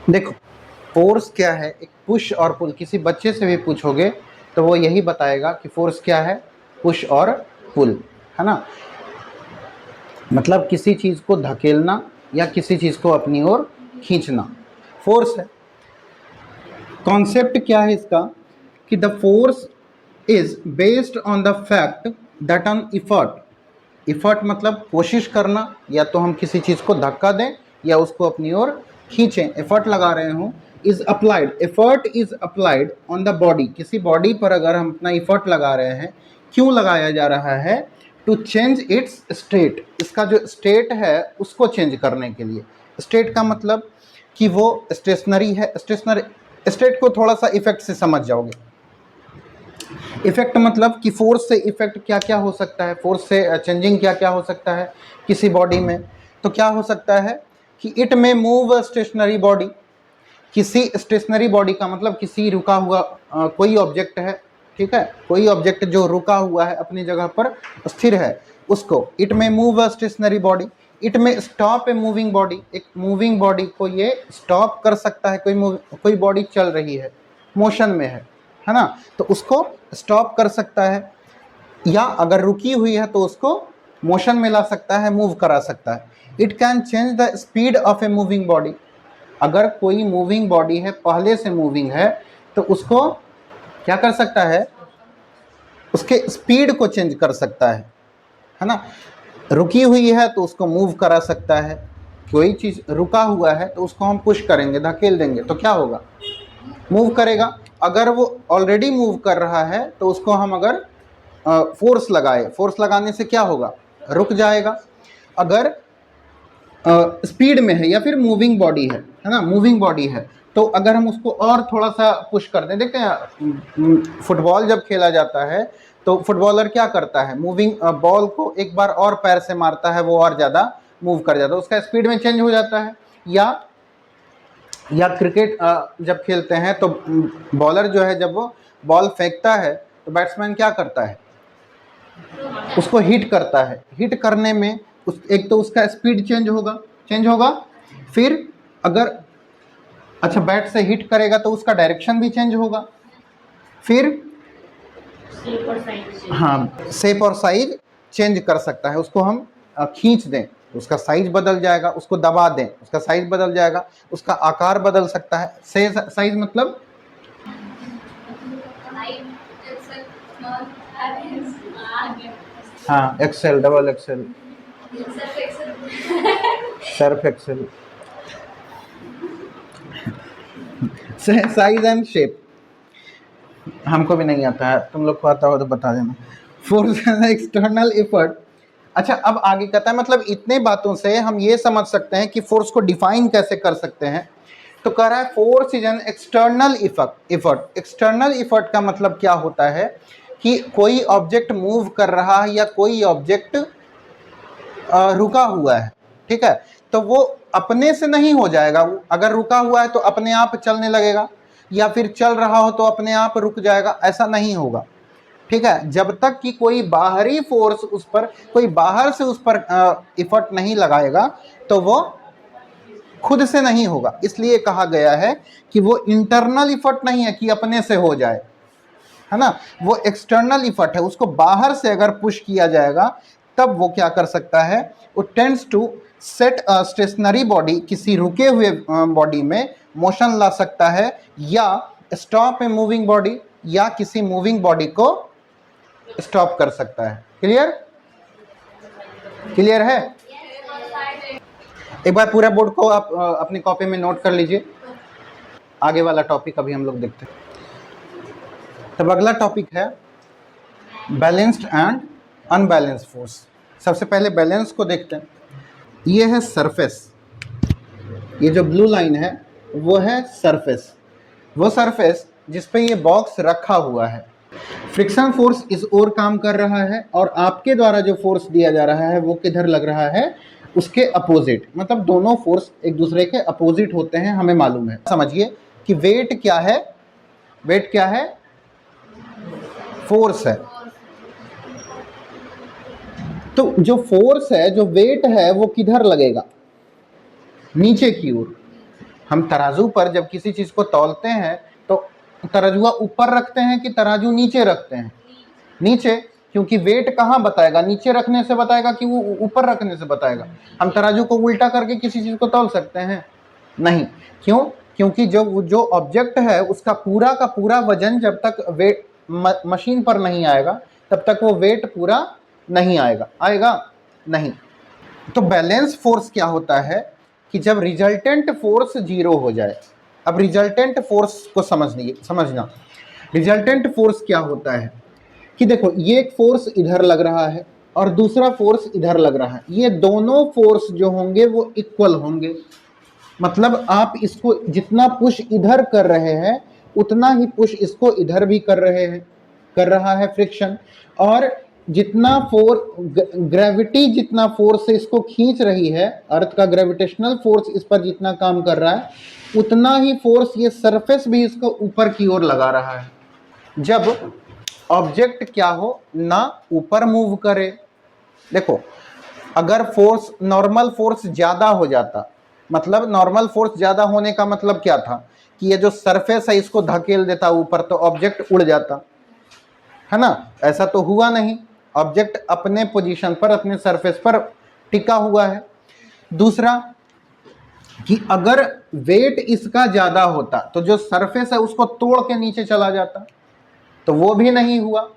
देखो, फोर्स क्या है, एक पुश और पुल। किसी बच्चे से भी पूछोगे तो वो यही बताएगा कि फोर्स क्या है, पुश और पुल, है ना। मतलब किसी चीज को धकेलना या किसी चीज को अपनी ओर खींचना फोर्स है। कॉन्सेप्ट क्या है इसका कि the force is based on the fact that on effort. Effort मतलब कोशिश करना, या तो हम किसी चीज को धक्का दें या उसको अपनी ओर खींचें, एफर्ट लगा रहे हो। Is applied, effort is applied on the body. किसी बॉडी पर अगर हम अपना एफर्ट लगा रहे हैं, क्यों लगाया जा रहा है? To change its state. इसका जो स्टेट है उसको चेंज करने के लिए। स्टेट का मतलब कि वो स्टेशनरी है। स्टेशनरी स्टेट को थोड़ा सा इफेक्ट से समझ जाओगे। इफेक्ट मतलब कि फोर्स से इफेक्ट क्या क्या हो सकता है, फोर्स से चेंजिंग क्या क्या हो सकता है किसी बॉडी में। तो क्या हो सकता है कि इट में मूव स्टेशनरी बॉडी। किसी स्टेशनरी बॉडी का मतलब किसी रुका हुआ कोई ऑब्जेक्ट है, ठीक है, कोई ऑब्जेक्ट जो रुका हुआ है अपनी जगह पर स्थिर है, उसको इट में मूव स्टेशनरी बॉडी। इट में स्टॉप ए मूविंग बॉडी। एक मूविंग बॉडी को ये स्टॉप कर सकता है। कोई बॉडी चल रही है, मोशन में है ना, तो उसको स्टॉप कर सकता है, या अगर रुकी हुई है तो उसको मोशन में ला सकता है, मूव करा सकता है। It can change the speed of a moving body. अगर कोई मूविंग बॉडी है, पहले से मूविंग है, तो उसको क्या कर सकता है, उसके स्पीड को चेंज कर सकता है ना। रुकी हुई है तो उसको मूव करा सकता है। कोई चीज़ रुका हुआ है तो उसको हम पुश करेंगे, धकेल देंगे, तो क्या होगा, मूव करेगा। अगर वो ऑलरेडी मूव कर रहा है तो उसको हम अगर फोर्स लगाए, फोर्स लगाने से क्या होगा, रुक जाएगा। अगर स्पीड में है या फिर मूविंग बॉडी है ना, मूविंग बॉडी है, तो अगर हम उसको और थोड़ा सा पुश कर दें, देखते हैं फुटबॉल जब खेला जाता है तो फुटबॉलर क्या करता है, मूविंग बॉल को एक बार और पैर से मारता है, वो और ज़्यादा मूव कर जाता है, उसका स्पीड में चेंज हो जाता है। या क्रिकेट जब खेलते हैं तो बॉलर जो है जब वो बॉल फेंकता है तो बैट्समैन क्या करता है, उसको हिट करता है। हिट करने में एक तो उसका स्पीड चेंज होगा, फिर अगर अच्छा बैट से हिट करेगा तो उसका डायरेक्शन भी चेंज होगा, फिर हाँ शेप और साइज चेंज कर सकता है। उसको हम खींच दें तो उसका साइज बदल जाएगा, उसको दबा दें उसका साइज बदल जाएगा, उसका आकार बदल सकता है। साइज मतलब हाँ, excel, double excel, surf excel, size and shape. हमको भी नहीं आता है, तुम लोग को आता हो तो बता देना। Force external effort. अच्छा, अब आगे कहता है, मतलब इतने बातों से हम ये समझ सकते हैं कि फोर्स को डिफाइन कैसे कर सकते हैं। तो कह रहा है force is an external effort. External effort का मतलब क्या होता है कि कोई ऑब्जेक्ट मूव कर रहा है या कोई ऑब्जेक्ट रुका हुआ है, ठीक है, तो वो अपने से नहीं हो जाएगा। अगर रुका हुआ है तो अपने आप चलने लगेगा, या फिर चल रहा हो तो अपने आप रुक जाएगा, ऐसा नहीं होगा, ठीक है। जब तक कि कोई बाहरी फोर्स उस पर, कोई बाहर से उस पर इफर्ट नहीं लगाएगा तो वो खुद से नहीं होगा। इसलिए कहा गया है कि वो इंटरनल इफर्ट नहीं है कि अपने से हो जाए, है ना, वो एक्सटर्नल इफर्ट है। उसको बाहर से अगर पुश किया जाएगा तब वो क्या कर सकता है, वो tends to set a stationary body, किसी रुके हुए बॉडी में मोशन ला सकता है, या स्टॉप ए मूविंग बॉडी, या किसी मूविंग बॉडी को स्टॉप कर सकता है। क्लियर है? एक बार पूरा बोर्ड को आप अपनी कॉपी में नोट कर लीजिए। आगे वाला टॉपिक अभी हम लोग देखते हैं। तब अगला टॉपिक है बैलेंस्ड एंड अनबैलेंस्ड फोर्स। सबसे पहले बैलेंस को देखते हैं। ये है सरफेस, ये जो ब्लू लाइन है वो है सरफेस, वो सरफेस जिस पे ये बॉक्स रखा हुआ है। फ्रिक्शन फोर्स इस ओर काम कर रहा है, और आपके द्वारा जो फोर्स दिया जा रहा है वो किधर लग रहा है, उसके अपोजिट। मतलब दोनों फोर्स एक दूसरे के अपोजिट होते हैं, हमें मालूम है। समझिए कि वेट क्या है, वेट क्या है, फोर्स है। तो जो फोर्स है, जो वेट है, वो किधर लगेगा, नीचे की ओर, हम तराजू पर जब किसी चीज को तौलते हैं तो तराजुआ ऊपर रखते हैं कि तराजू नीचे रखते हैं? नीचे, क्योंकि वेट कहाँ बताएगा? नीचे रखने से बताएगा कि वो ऊपर रखने से बताएगा? हम तराजू को उल्टा करके किसी चीज को तौल सकते हैं? नहीं। क्यों? क्योंकि जो ऑब्जेक्ट है उसका पूरा का पूरा वजन जब तक वेट मशीन पर नहीं आएगा तब तक वो वेट पूरा नहीं आएगा। आएगा नहीं। तो बैलेंस फोर्स क्या होता है कि जब रिजल्टेंट फोर्स जीरो हो जाए। अब रिजल्टेंट फोर्स को समझना। रिजल्टेंट फोर्स क्या होता है कि देखो, ये एक फोर्स इधर लग रहा है और दूसरा फोर्स इधर लग रहा है। ये दोनों फोर्स जो होंगे वो इक्वल होंगे। मतलब आप इसको जितना पुश इधर कर रहे हैं उतना ही पुश इसको इधर भी कर रहा है फ्रिक्शन। और जितना ग्रेविटी जितना फोर्स से इसको खींच रही है, अर्थ का ग्रेविटेशनल फोर्स इस पर जितना काम कर रहा है उतना ही फोर्स ये सरफेस भी इसको ऊपर की ओर लगा रहा है। जब ऑब्जेक्ट क्या हो, ना ऊपर मूव करे। देखो, अगर फोर्स नॉर्मल फोर्स ज्यादा हो जाता, मतलब नॉर्मल फोर्स ज्यादा होने का मतलब क्या था कि ये जो सरफेस है इसको धकेल देता ऊपर तो ऑब्जेक्ट उड़ जाता, है ना? ऐसा तो हुआ नहीं। ऑब्जेक्ट अपने पोजीशन पर, अपने सरफेस पर टिका हुआ है। दूसरा कि अगर वेट इसका ज्यादा होता तो जो सरफेस है उसको तोड़ के नीचे चला जाता, तो वो भी नहीं हुआ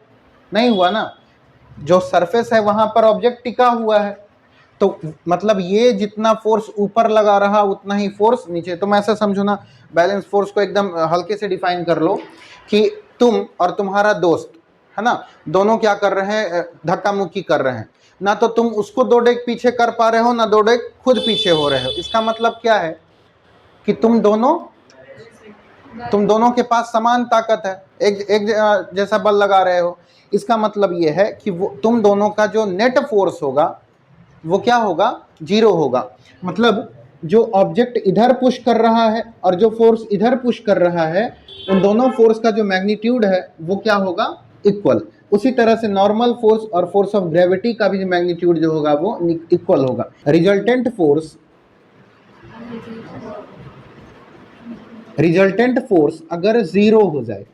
ना। जो सरफेस है वहां पर ऑब्जेक्ट टिका हुआ है, तो मतलब ये जितना फोर्स ऊपर लगा रहा उतना ही फोर्स नीचे। तो मैं ऐसा समझो ना, बैलेंस फोर्स को एकदम हल्के से डिफाइन कर लो कि तुम और तुम्हारा दोस्त, है ना, दोनों क्या कर रहे हैं? धक्का मुक्की कर रहे हैं। ना तो तुम उसको 2 डेग पीछे कर पा रहे हो, ना 2 डेग खुद पीछे हो रहे हो। इसका मतलब क्या है कि तुम दोनों के पास समान ताकत है, एक जैसा बल लगा रहे हो। इसका मतलब यह है कि वो तुम दोनों का जो नेट फोर्स होगा वो क्या होगा? जीरो होगा। मतलब जो ऑब्जेक्ट इधर पुश कर रहा है और जो फोर्स इधर पुश कर रहा है, उन दोनों फोर्स का जो मैग्नीट्यूड है वो क्या होगा? इक्वल। उसी तरह से नॉर्मल फोर्स और फोर्स ऑफ ग्रेविटी का भी मैग्नीट्यूड जो होगा वो इक्वल होगा। रिजल्टेंट फोर्स अगर जीरो हो जाए,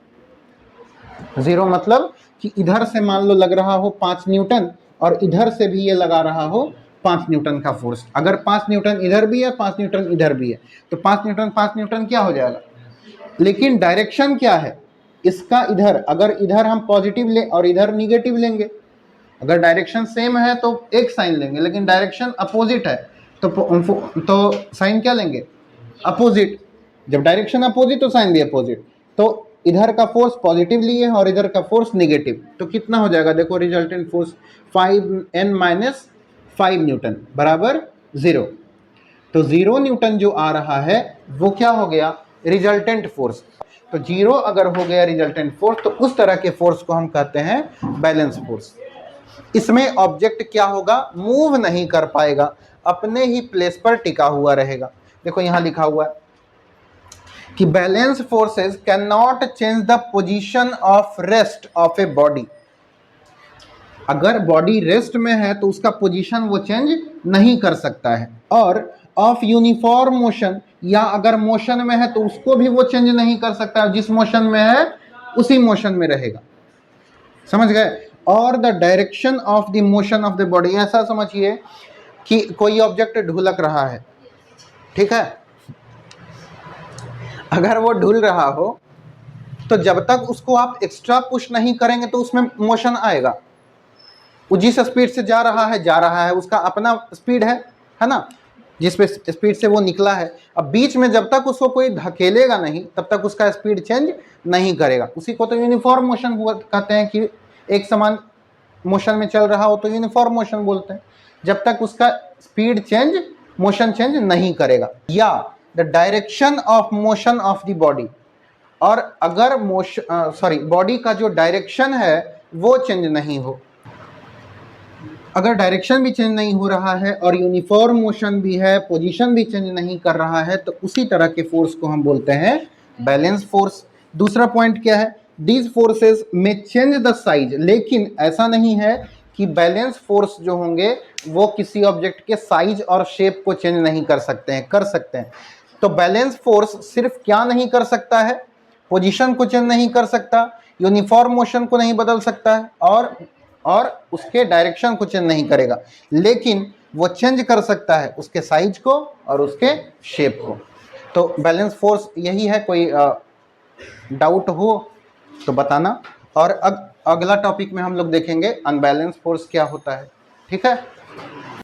जीरो मतलब कि इधर से मान लो लग रहा हो 5 न्यूटन और इधर से भी ये लगा रहा हो 5 न्यूटन का फोर्स। अगर 5 न्यूटन इधर भी है, 5 न्यूटन इधर भी है, तो 5 न्यूटन क्या हो जाएगा? लेकिन डायरेक्शन क्या है इसका? इधर, अगर इधर हम पॉजिटिव ले और इधर निगेटिव लेंगे, अगर डायरेक्शन सेम है तो एक साइन लेंगे, लेकिन डायरेक्शन अपोजिट है तो साइन क्या लेंगे? अपोजिट। जब डायरेक्शन अपोजिट तो साइन भी अपोजिट। तो इधर का फोर्स पॉजिटिव लिए और इधर का फोर्स नेगेटिव, तो कितना हो जाएगा? देखो, रिजल्टेंट फोर्स 5n-5 न्यूटन बराबर 0। तो 0 न्यूटन जो आ रहा है वो क्या हो गया? Resultant force. तो 0 अगर हो गया रिजल्टेंट फोर्स तो उस तरह के फोर्स को हम कहते हैं बैलेंस फोर्स। इसमें ऑब्जेक्ट क्या होगा? मूव नहीं कर पाएगा, अपने ही प्लेस पर टिका हुआ रहेगा। देखो यहां लिखा हुआ है कि balance forces can not change the position of rest of a body. अगर बॉडी रेस्ट में है तो उसका पोजीशन वो चेंज नहीं कर सकता है। और ऑफ यूनिफॉर्म मोशन, या अगर मोशन में है तो उसको भी वो चेंज नहीं कर सकता है, जिस मोशन में है उसी मोशन में रहेगा। समझ गए? और the direction of the motion of the body, ऐसा समझिए कि कोई ऑब्जेक्ट ढुलक रहा है, ठीक है? अगर वो ढुल रहा हो तो जब तक उसको आप एक्स्ट्रा पुश नहीं करेंगे तो उसमें मोशन आएगा। वो जिस स्पीड से जा रहा है उसका अपना स्पीड है ना, जिस पे स्पीड से वो निकला है। अब बीच में जब तक उसको कोई धकेलेगा नहीं तब तक उसका स्पीड चेंज नहीं करेगा। उसी को तो यूनिफॉर्म मोशन कहते हैं कि एक समान मोशन में चल रहा हो तो यूनिफॉर्म मोशन बोलते हैं, जब तक उसका स्पीड चेंज, मोशन चेंज नहीं करेगा। या the direction of motion of the body, और अगर बॉडी का जो डायरेक्शन है वो चेंज नहीं हो, अगर डायरेक्शन भी चेंज नहीं हो रहा है और यूनिफॉर्म मोशन भी है, पोजीशन भी चेंज नहीं कर रहा है, तो उसी तरह के फोर्स को हम बोलते हैं बैलेंस फोर्स। दूसरा पॉइंट क्या है? दीज फोर्सेस में चेंज द साइज, लेकिन ऐसा नहीं है कि बैलेंस फोर्स जो होंगे वो किसी ऑब्जेक्ट के साइज और शेप को चेंज नहीं कर सकते हैं। कर सकते हैं। तो बैलेंस फोर्स सिर्फ क्या नहीं कर सकता है, पोजीशन को चेंज नहीं कर सकता, यूनिफॉर्म मोशन को नहीं बदल सकता है, और उसके डायरेक्शन को चेंज नहीं करेगा, लेकिन वो चेंज कर सकता है उसके साइज को और उसके शेप को। तो बैलेंस फोर्स यही है। कोई डाउट हो तो बताना। और अगला टॉपिक में हम लोग देखेंगे अनबैलेंस फोर्स क्या होता है। ठीक है।